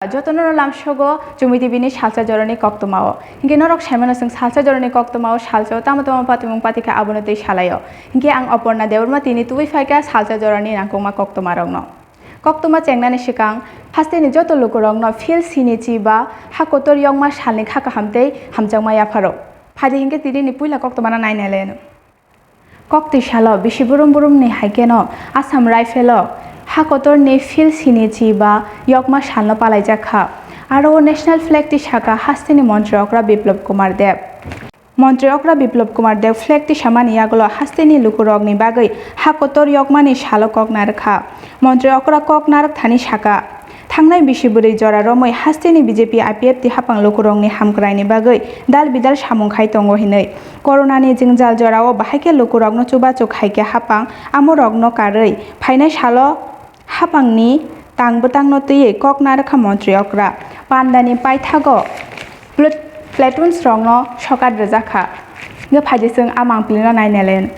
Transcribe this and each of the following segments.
Jotono lamshogo, Jumidibini, Salsa Jorani, Koktwma. Hinge norok Shamanus and Salsa Jorani, Koktwma, Salsa, Tamatoma Patimum Patica Abonate Shalayo. Hinge ang Oporna de Urmatini, Tuifaga, Salsa Jorani, and Koma Koktwma Rogno. Koktwma Chengnan Shikang, Hastini Joto Lukurogno, Phil Sinichiba, Hakotor Yongma Shalnik Hakahamte, Hamjamaya Paro. Padi Hinge Tidini Pula Koktwma 9 Elen. Kokti Shalo, Bishiburum Burum ni Haikeno, Assam Rifle. Hakotor ne Phil Sinichiba, Yokma Shalno Palajaka. Aro National Flag Tishaka Hastini Montreokra Biplop Kumar Dev. Montreokra Biplop Kumar Dev Flag Tishaman Yagolo Hastini Lukurogni Bagay, Hakotor Yokmani Shalo Koknarka. Montreokra Koknarak Tani Shaka. Tangnai Bishiburi Jora Romoy Hastini BJP IPF Tihapang Lukurongni Hamkraini Bagay, Dal Bidal Shamungkai Tongo Hine. Coronani Jingjal Jorao Bahake Lukurogno Chuba Chokhaike Hapang, Amorogno Karei, Paina Shalo. Hapangni tang betang noti Koknarka Montreokra Pandani Paithago Platoon strong no Shokat Razaka the Pajisung among Pilina 9 Ellen.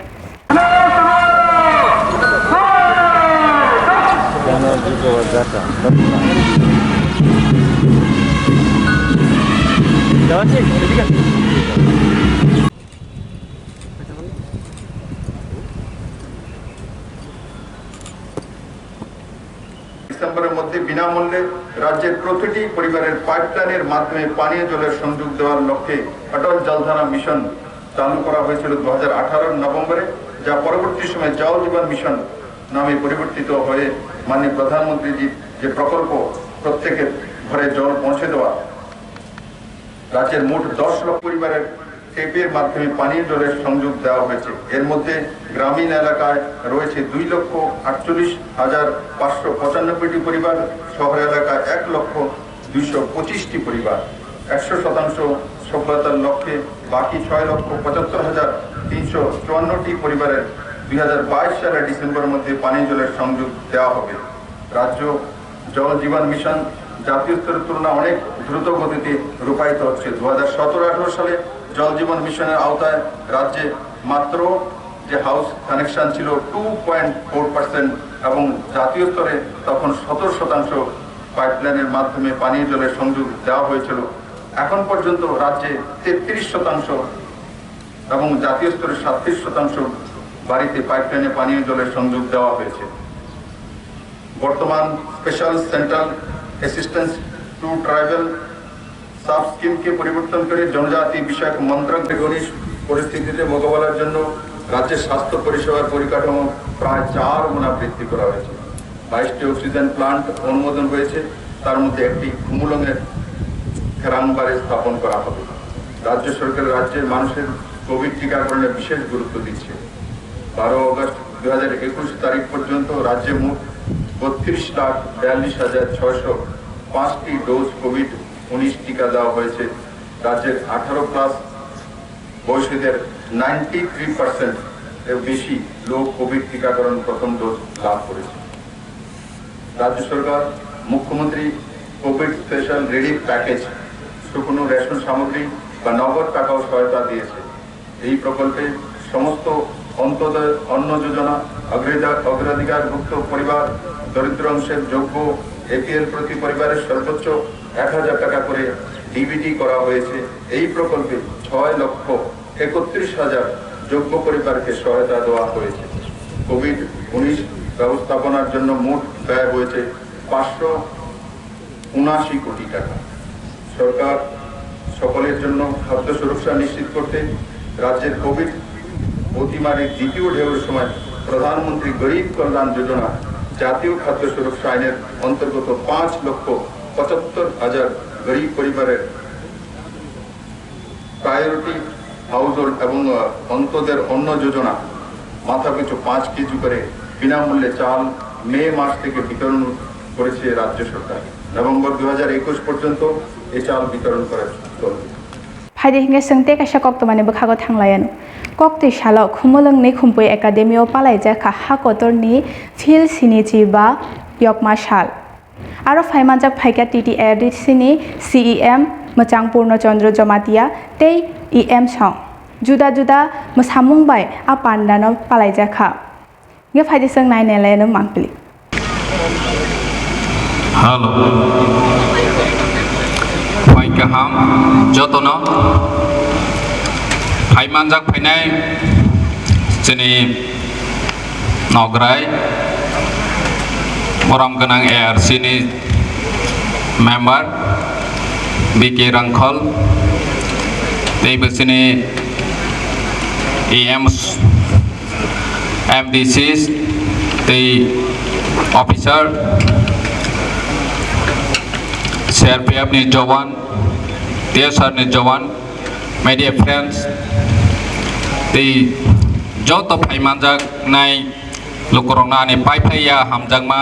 ডিসেম্বরের মধ্যে বিনামূল্যে রাজ্যের প্রতিটি পরিবারের পাইপলাইনের মাধ্যমে পানীয় জলের সংযোগ দেওয়ার লক্ষ্যে অটল জলধারা মিশন চালু করা হয়েছিল 2018 নভেম্বরে, যা পরবর্তী সময়ে জল জীবন মিশন নামে পরিবর্তিত হয়ে মাননীয় প্রধানমন্ত্রীজির যে প্রকল্প প্রত্যেকের ঘরে জল পৌঁছে দেওয়া, রাজ্যের মোট 10 লক্ষ পরিবারের টেপের মাধ্যমে পানীয় জলের সংযোগ দেওয়া হয়েছে। এর মধ্যে গ্রামীণ এলাকায় রয়েছে 2,48,595টি পরিবার, শহর এলাকায় 1,225টি পরিবার। 100% সফলতার লক্ষ্যে বাকি 6,75,354টি পরিবারের 2022 সালের ডিসেম্বরের মধ্যে পানীয় জলের সংযোগ দেওয়া হবে। রাজ্য জল জীবন মিশন জাতীয় স্তরের তুলনায় অনেক দ্রুত গতিতে রূপায়িত হচ্ছে। 2017-18 সালে জল জীবন মিশনের আওতায় রাজ্যে মাত্র যে হাউস কানেকশন ছিল 2.4% এবং জাতীয় স্তরে তখন 17% পাইপলাইনের মাধ্যমে পানীয় জলের সংযোগ দেওয়া হয়েছিল। এখন পর্যন্ত রাজ্যে 33% এবং জাতীয় স্তরে 37% বাড়িতে পাইপলাইনে পানীয় জলের সংযোগ দেওয়া হয়েছে। বর্তমান special central assistance to tribal sub স্কিমকে পরিবর্তন করে জনজাতি বিষয়ক মন্ত্রক বেগনিশ পরিস্থিতিতে মোকাবেলার জন্য রাজ্যের স্বাস্থ্য পরিষেবার পরিকাঠামো প্রায় 4 গুণা বৃদ্ধি করা হয়েছে। 22টি অক্সিজেন প্লান্ট অনুমোদন হয়েছে, তার মধ্যে একটি খুমুলংয়ের খেরাংবারে স্থাপন করা হবে। রাজ্য সরকার রাজ্যের মানুষের কোভিড টিকাকরণে বিশেষ গুরুত্ব দিচ্ছে। 12 আগস্ট 2021 তারিখ পর্যন্ত রাজ্যে মোট 32,42,605টি ডোজ কোভিড-19 টিকা দেওয়া হয়েছে। রাজ্যের 18+ বয়সীদের 93% এর বেশি লোক কোভিড টিকাকরণ প্রথম ডোজ লাভ করেছে। রাজ্য সরকার মুখ্যমন্ত্রী কোভিড স্পেশাল রিলিফ প্যাকেজ, শুকনো রেশন সামগ্রী বা নগদ টাকাও সহায়তা দিয়েছে। এই প্রকল্পে সমস্ত অন্তোদয় অন্ন যোজনা, অগ্রাধিকারভুক্ত পরিবার, দরিদ্র অংশের যোগ্য এপিএল প্রতি পরিবারের সর্বোচ্চ 1,000 টাকা করে ডিবিটি করা হয়েছে। এই প্রকল্পে 6,31,000 যোগ্য পরিবারকে সহায়তা দেওয়া হয়েছে। কোভিড-19 ব্যবস্থাপনার জন্য মোট ব্যয় হয়েছে 579 কোটি টাকা। সরকার সকলের জন্য খাদ্য সুরক্ষা নিশ্চিত করতে রাজ্যের কোভিড অতিমারির দ্বিতীয় ঢেউয়ের সময় প্রধানমন্ত্রী গরিব কল্যাণ যোজনা জাতীয় খাদ্য সুরক্ষা আইনের অন্তর্গত 5,75,000 গরিব পরিবারের প্রায়োরিটি হাউসহোল্ড এবং অন্তদের অন্ন যোজনা মাথাপিছু 5 কেজি করে বিনামূল্যে চাল মে মাস থেকে বিতরণ করেছে রাজ্য সরকার। নভেম্বর 2021 পর্যন্ত এই চাল বিতরণ করা চলবে। Padi hinga sengte kasha Koktwma ni bukhago thanglayan. Kokti shalo khumulung ni khumpui academy o palaija ka hakotor ni Phil Sinichiba Yokma Shal. Aro phaimanjak phaika TTRDC ni CEM Mochang Purno Chandra Jomatia tei EM song. Juda juda mosamung bai a pandano palaija kha. Nge phadi seng 9 elen mangpili. Halo. जतनो फाइमानजाक फैनाय जोंनि नगराय बरम गोनां ARC नि member बिके रंखल दै बोसोरनि EMs MDCs दै officer CRPF नि जवान TSR नि जवान my dear friends दै जत फाइमानजाक नाय लुकरंना नि पाइफाया हामजांमा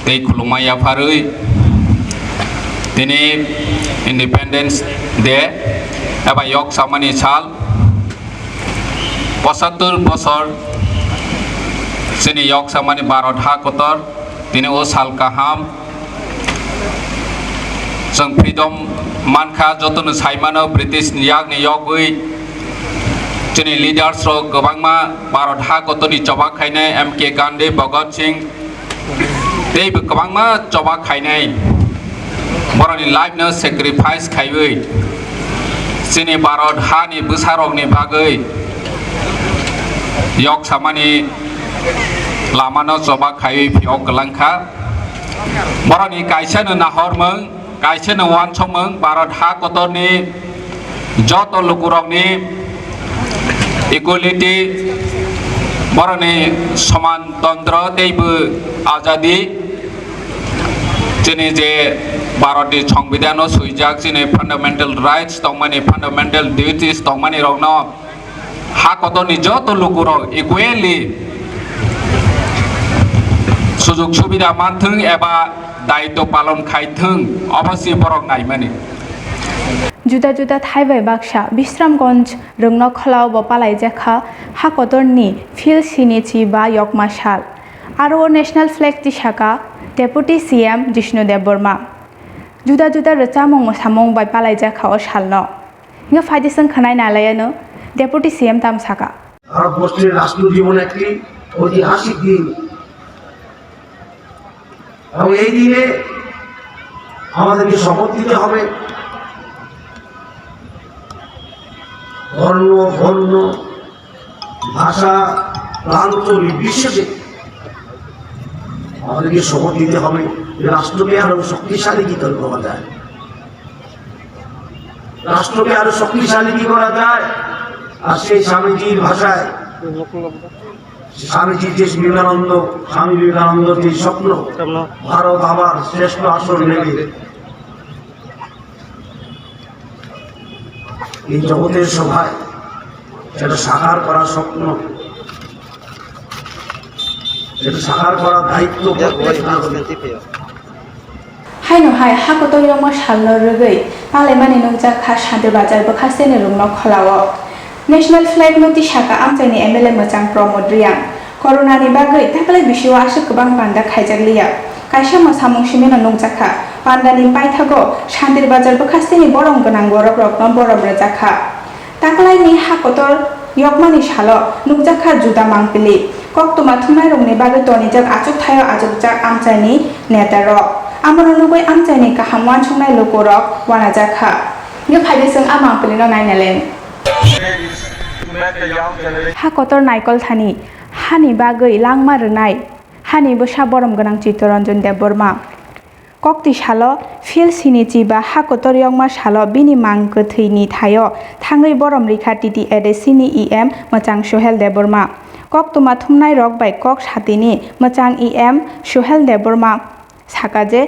दै खुलुमाया फारै दिनै इंडिपेंडेंस डे एबा यक सामानि साल 75 बছর जोंनि यक सामानि भारत हादर दिनै ओ साल गाहाम जों फ्रीडम मानखा जतनो साइमानो ब्रिटिश यागनि यगै जोंनि लिडार्स गोबांमा भारत हादरनि जबा खायनाय MK गांधी भगत सिंह दैबो गोबांमा जबा खायनाय बर'नि लाइफनो सेक्रिफाइस खायबै जोंनि भारत हानि बोसारकनि बागै यक सामानि लामानो जबा खायै फिअ गलांखा बर'नि गायसेनो नाहरमों गायसेनो वानसमों भारत हादरनि जत लुकुरकनि इक्वालिटी बर'नि समानतंत्र दैबो आजादी जोंनि जे भारतनि संविधानाव सुइजाक जोंनि फान्डामेन्टेल राइट्स दंमानि फान्डामेन्टेल डिउटिस दंमानि रंनो हादरनि जत लुकुरक इक्वेलि सुजुग सुबिदा मानथों एबा दायित्व पालन खायथों अवश्य बरक नायमानि जुदा जुदा थाइबाय बाक्सा बिश्रामगंज रंनो खलाव बपालाय जेखा हादरनि फिल सिनिची बा यकमा साल आरो नेशनल फ्लैग तिसाका डेपुटी CM जिष्णु देबबर्मा जुदा जुदा रचामं मोसामं बाय पालाय जेखा ओ सालनो इंगा फाइदिसं खनाय नालायानो डेपुटी CM तामसाका ভারতবর্ষের রাষ্ট্র জীবন একটি ঐতিহাসিক দিন এবং এই দিনে আমাদেরকে শপথ নিতে হবে বর্ণ বর্ণ ভাষা প্রান্ত নির্বিশেষে আমাদেরকে শপথ নিতে হবে রাষ্ট্রকে আরো শক্তিশালী কি করা যায় রাষ্ট্রকে আরো শক্তিশালী কি করা যায় আর সেই স্বামীজির ভাষায় স্বামীজির যে স্বামী বিবেকানন্দর যে স্বপ্ন ভারত আবার শ্রেষ্ঠ আসন নেবে এই জগতের সভায় সেটা সাকার করার স্বপ্ন সেটা সাকার করার দায়িত্ব हायनो हाय हाकोतो यमा सालनो रगै पालायमानि नंजाखा सादे बाजार बखासेने रुंनो खलावो नेशनल फ्लैग नोटि साका आमचाइनि MLA मोजां प्रमोद रियां कोरोनानि बागै थाखलाय बिसिवा आसो गोबां बान्दा खायजागलिया कायसा मोसामुं सिमेनो नंजाखा बान्दानि पाइथागो सान्दिर बाजार बखासेनि बरम गोनां बरक रत्न बरम रजाखा ताकलायनि हाकोतो यकमानि सालो नंजाखा जुदा मांपिलि कोक्तमा थुमनाय रंनि बागै तनिजाक आजुक थायो आजुकजाक आमचाइनि नेतारो आमरो नुबै आमचाइनि गाहामवान संनाय लोगरक वानाजाखा यो फाइदेसं आमांपिलिनो नायनालेन हाकोतर नायकल थानि हानि बागै लांमा रनाय हानि बोसा बरम गोनां चित्तरंजन देबबर्मा कक्ति सालो फिल सिनिची बा हाकोतर यंगमा सालो बिनि मां गोथैनि थायो थाङै बरम रैखाथि एडेसिनि EM मोजां सोहेल देबबर्मा कोक्तमा थुमनाय रक बाय कक सातिनि मोजां EM सोहेल देबबर्मा साकाजे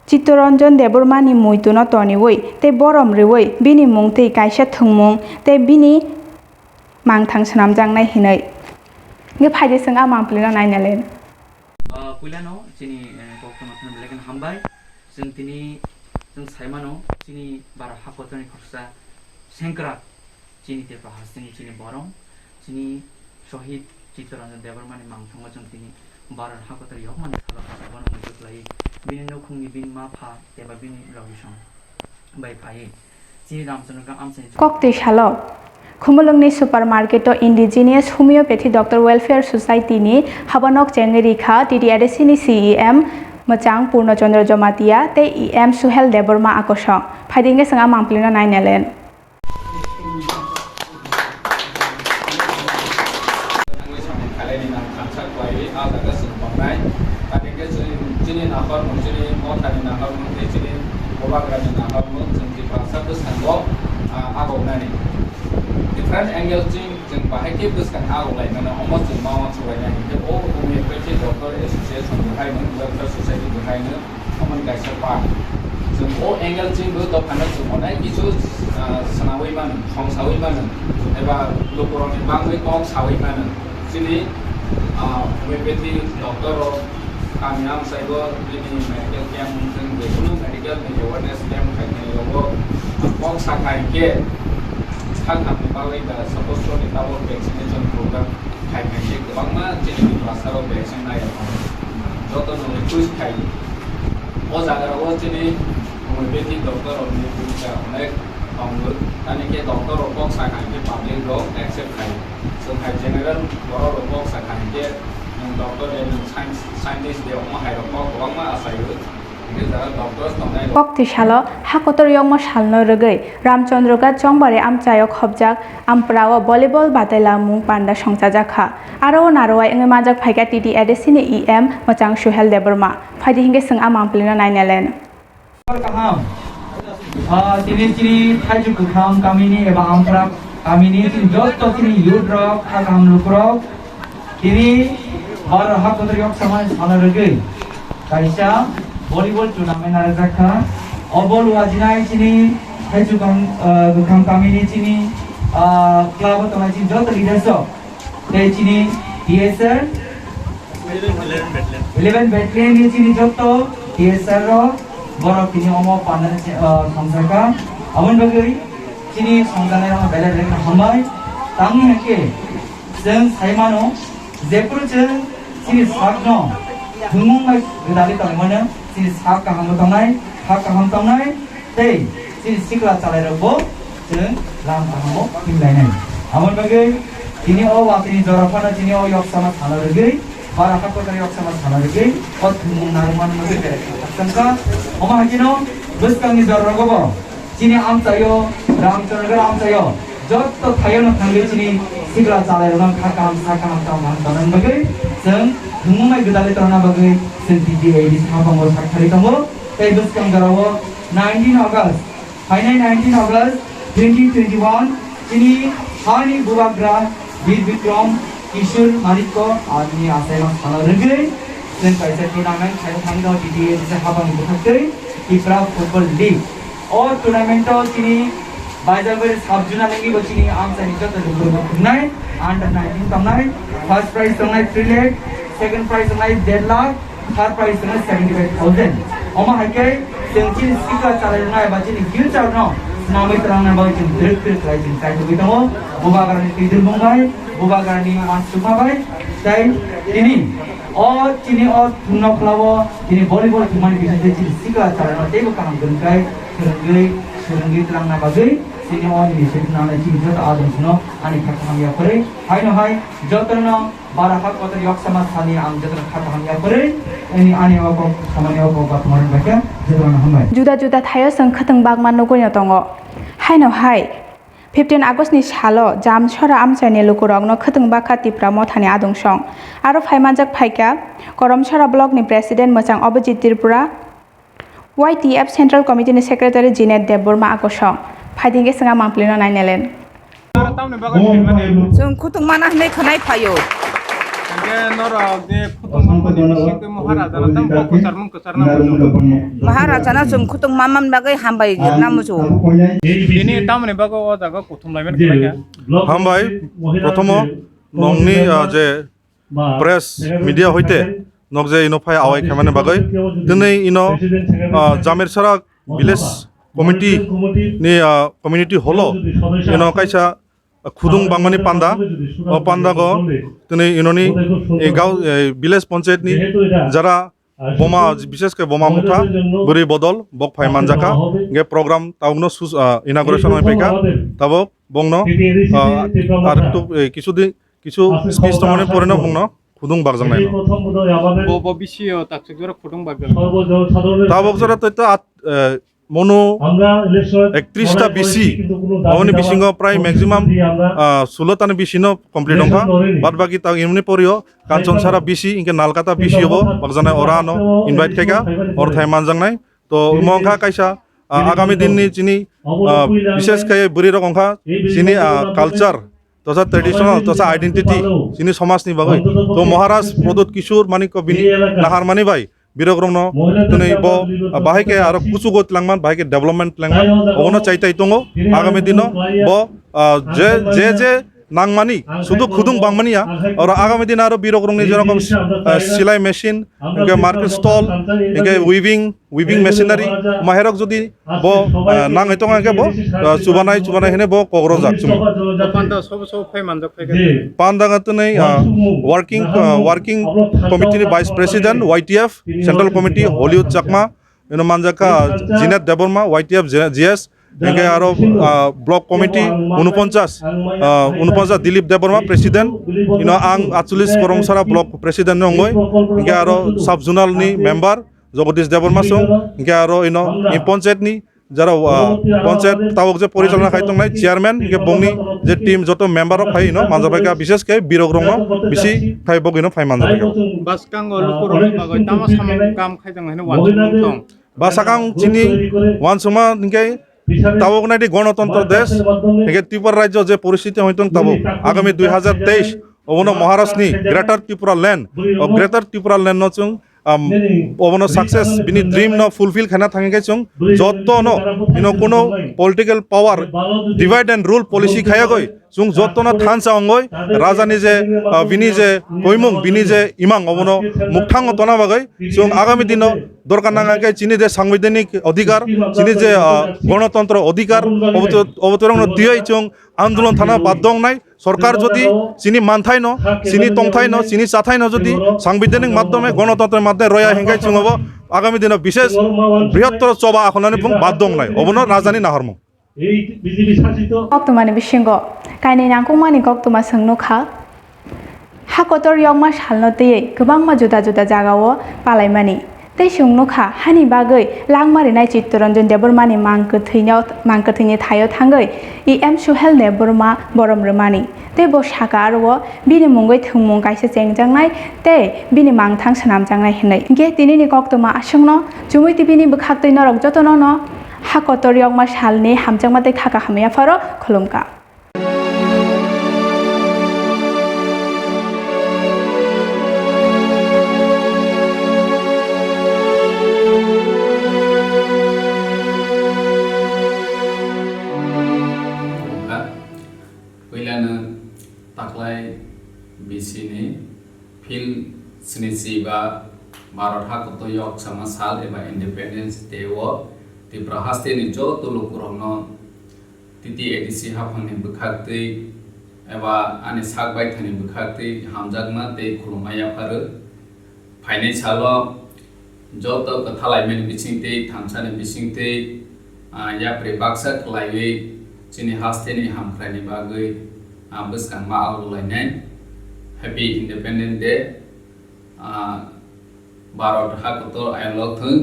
चित्तरंजन देबबर्मानि मुइतुनो तनिवै ते बरम रिवै बिनि मुंथै कायसा थुंमुं ते बिनि मांथां सनामजांनाय हिनै ये फाइदेसं आमांपिलिनो नायनालेन पुलानो चिनी कोक्तमा थुन लेकिन हामबाय जों तिनी जों साइमानो चिनी बार हाकोतनि खरसा सेंक्रा चिनी ते हासिं चिनी बरम चिनी शहीद चित्तरंजन देबबर्मानि मांथांगा जों तिनी बार हाकोतर यकमानि साला साबानो मुजुक्लाय बिनि नखुंनि बिन माफा एबा बिनि रबिसं बाय फाये चिनी रामचंद्रका आमसे कक्ति सालो खुमलुंगनि सुपारमार्केटो indigenous homoeopathy doctor welfare society नि हाबानक चेंगरिखा टीडीआरसीनि CEM Machang Purnachandra Jomatia te EM Suhel Deborma Akosong. Fighting a sanga mamplina 9 elen. Different angles jeng bahai ke buskan aku lain mana almost jeng mau cuba yang itu oh homeopathy doctor association bahai mana welfare society bahai mana aman guys apa jeng oh angle jeng bu dok kana jeng mana isu senawi mana hong sawi mana eba lokoran yang bangui kong sawi mana sini homeopathy doctor kami am saya ini medical camp jeng dekunu medical awareness camp kami logo kong sakai ke Kami balik dah suppose to ni tahu vaccination program kai kai je kebangma jadi di pasar vaksin naik jodoh nol terus kai oh jaga oh jadi homeopathy dokter orang ni punya naik panggul tadi ke dokter rokok sakai ke public dok accept kai so kai general orang rokok sakai ke yang dokter dan scientist dia orang hai rokok kebangma asal itu Kokti shalo hakotor yongmo shalno rogei Ramchandroga chongbare amchayok hobjak amprawa volleyball bataila mung panda songchajakha aro narowai enge majak phaika titi edesine em Machang Suhel Deborma phaidi hinge sing amamplina 9 elen Tini Taju Kukham Kamini Eba Amprak Kamini Tini Josto Tini Yudrok Hakam Lukrok Tini Bar Hakotor Yok Sama Alaragay Kaisa volleyball tournament arakha obol wajinai chini Taju Kukham Kamini chini club tomai chini jot leadership te chini DSR 11 battalion ni chini joto DSR ro borok tini omo pandan samsaka amon bagai chini songdane rama bela rek hambai tangi hake jeng saimano jepur jeng chini sakno thumung mai gedali tangmana chini sak kaham tongnai tei chini sikla chalai rabo jeng lam kahamo himlainai amon bagai chini o watini jorafana chini o yok sama thala regai bara hakotari yok sama thala regai o thumung narman mage bere sangka oma hakino buskangni jorragobo chini amchayo ramchayo jotto thayono thangbe chini sikla chalai rona khakam sakam tanan bagai jeng thumung gedali tona bagai senti di sabangor sakhari tongo tei buskang jarawo 19 August final 19 August 2021 chini hani bubagra Bir Vikram Kishur Mariko आदमी आशय में खाना रखे जन कैसे tournament खेल खाने का DDA जैसे हाबा में बुझते इफ्रा फुटबॉल लीग और टूर्नामेंट तो चीनी बाइजलवर सब जुना लेंगी वो चीनी आम से निकल तो लोगों को खुदना है अंडर 19 करना है फर्स्ट प्राइज करना है 3 लाख सेकंड प्राइज करना है 1.5 लाख थर्ड प्राइज करना है 75,000 ओमा हके सेंचुरी सिक्का चलाना है बच्चे गिल चढ़ना Namai terang nama itu direct lain saya tu kita mau buka kerana tidur mungkai buka kerana masuk mabai dan ini और चीनी और तुमना फ्लावर चीनी volleyball तुम्हारी बिजनेस चीनी सिक्का चला ना तेरे को काम करने सुरंगी तरंग ना बागे चीनी और ini sebenarnya चीनी जत आदम सुनो ani kata ya pare hai no hai jotono bara hak kotor yok sama sani ang jotono kata ya pare ini ani awak samani awak bat maran baca jotono hamai juda thayo sang khatang bagman no konya tongo hai no hai 15 August ni salo jam chora amchani lukurok no khatang bakha tipra mothani adungsong aro phaimajak phaika korom chora block ni president Machang Obajit Tripura YTF Central Committee ni secretary Jinet Deborma akosong phaidinge singa mamplino 9 elen जों Koktwma नै खनाय फायो महाराजाना जों Koktwma मान बागै हामबाय नामजो ini tamne bago o jaga Koktwma men khlaika হামবাই প্রথম নংনি যে press media হইতে নক যে ইনো ফাই আওয়াই খামানে বাগৈ দিनै ইনো Jamerchhara village committee ni community holo ino kaisa khudung bangmani panda o panda go tini inoni gaw village panchayat ni jara boma বিশেষ করে বোমা মুঠা বরি বদল বক ফাই মানজাকা গে প্রোগ্রাম তাউনো ইনাগুরেশন হই পেকা তাবো বংনো আর তো কিছু স্পিচ তো মনে পড়ে না বংনো খুদুং বাগজাংনাই ব বিসিও তাকসে জোরা খুদুং বাগজাং তাবক জোরা তো মনো 31টা বিসি অমনি বিসিঙ্গ প্রায় ম্যাক্সিমাম 16টানি বিসিনো কমপ্লিট হংখা বাদ বাকি তা ইমনি পরিও কাঞ্চন সারা বিসি ইনকে নালকাতা বিসি হবো বাগজানাই ওরানো ইনভাইট খাইকা অর থাই মানজাংনাই তো মংখা কাইসা আগামী দিননি চিনি বিশেষ খাই বুড়ি রকমখা চিনি কালচার তথা ট্রেডিশনাল তথা আইডেন্টিটি চিনি সমাজনি বাগৈ তো মহারাজ প্রদোত কিশোর মানিক বিনি নাহার মানি ভাই বিরগ্রম তুনি ব বাহাইকে আর কুচু গত লাংমান বাহাইকে ডেভেলপমেন্ট লাংমান ওনো চাইতাই দङ আগামী দিন ব যে নাংমানি শুধু খুদুং বাংমানিয়া আর আগামী দিন আরো বিরগ্রমনি যেরকম সেলাই মেশিন ইনকে মার্কেট স্টল ইনকে উইভিং মেশিনারি মাহেরক যদি ব নাঙै দङাকে ব চুবানাই হেনে ব কগ্র যাকচুম পান্ডা সব ফাই মানজাক ফাইকে পান্ডাঙা তুनै ওয়ার্কিং কমিটিনি vice president YTF central committee Hollywood Chakma ইনো মানজাকা জিনেট দেববর্মা YTF GS ইনকে আরো block committee 49 Dilip Debbarma president ইনো আং 48 করমসারা ব্লক প্রেসিডেন্ট নংগৈ ইনকে আরো সাব জোনালনি মেম্বার জগদীশ দেববর্মা সং ইনকে আরো ইনো পঞ্চায়েতনি যারা পঞ্চায়েত তাওক যে পরিচালনা খাইতং নাই চেয়ারম্যান ইনকে বংনি যে টিম যত মেম্বার ফাই ইনো মানজাবাইকা বিশেষ কে বিরগ্রম বেশি ফাই বগিনো ফাই মানজাবাইকা বাসকাং লুকুরনি বাগৈ তামা সামাং কাম খাইতং হেনে ওয়ানসুং দং বাসাকাং চিনি ওয়ানসুমা ইনকে তাবক নাইটি গণতন্ত্র দেশ একে ত্রিপুরা রাজ্য যে পরিস্থিতি হইতং তাবক আগামী 2023 অবনো মহারাষ্ট্রনি গ্রেটার ত্রিপুরা ল্যান্ড ও গ্রেটার ত্রিপুরা ল্যান্ড নচুং অবনো সাকসেস বিনি ড্রিম ন ফুলফিল খানা থাঙ্গে চুং যত ন ইনো কোনো political power divide and rule policy খায়া গই চুং যত ন থান চাওঙ্গই রাজানি যে বিনি যে কইমুং বিনি যে ইমাং অবনো মুকথাং তনা বাগৈ চুং আগামী দিন দরকার নাঙাকে চিনি যে সাংবিধানিক অধিকার চিনি যে গণতন্ত্র অধিকার অবতরণ দিয়াই চুং আন্দোলন থানা বাধ্যং নাই সরকার যদি চিনি মানথাই ন চিনি তংথাই ন চিনি চাথাই ন যদি সাংবিধানিক মাধ্যমে গণতন্ত্রের মাধ্যমে রয়া হেঙ্গাই চুং হব আগামী দিন বিশেষ বৃহত্তর চবা আখনানি বুং বাধ্যং নাই অবনো রাজানি নাহরমু Koktwma ni bisingo kaini nangkukmani Koktwma sengno kha hakotor yongma salno tei kwbangma juda jagao palaimani tei sungno kha hani bagoi langmarinai Chittoranjan Debormani mangkothaini thaio thangoi EM Suhel Deborma borom rwmani tei bo saka aro bini mungoi thungmung kaisa chengjangnai tei bini mangthang sanamjangnai hinai ge tinini Koktwma asungno Chumui TV ni bwkhaktui norok jotono no hakotor yongma salni hamjangmatei khaka hamya pharo khulumka Wilana taklai bisini fil snisi ba Maratha koto yok sama sal eba Independence Day wo ti prahaste ni jo to lukurongno titi edisi hafangni bukhakti eba ani sakbai thani bukhakti hamjagma te khulumaya pharu phainai salo jo to kathalai men bisingte thamsani bisingte ya pre baksa khlaiwe chini hasteni hamkhrani bagoi buskang ma aulainai Happy Independence Day Barat hakoto ayolok thung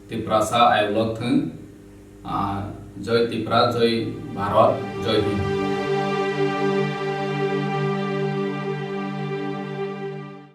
Tiprasa ayolok thung Joy Tipra Joy Bharat Joy Hind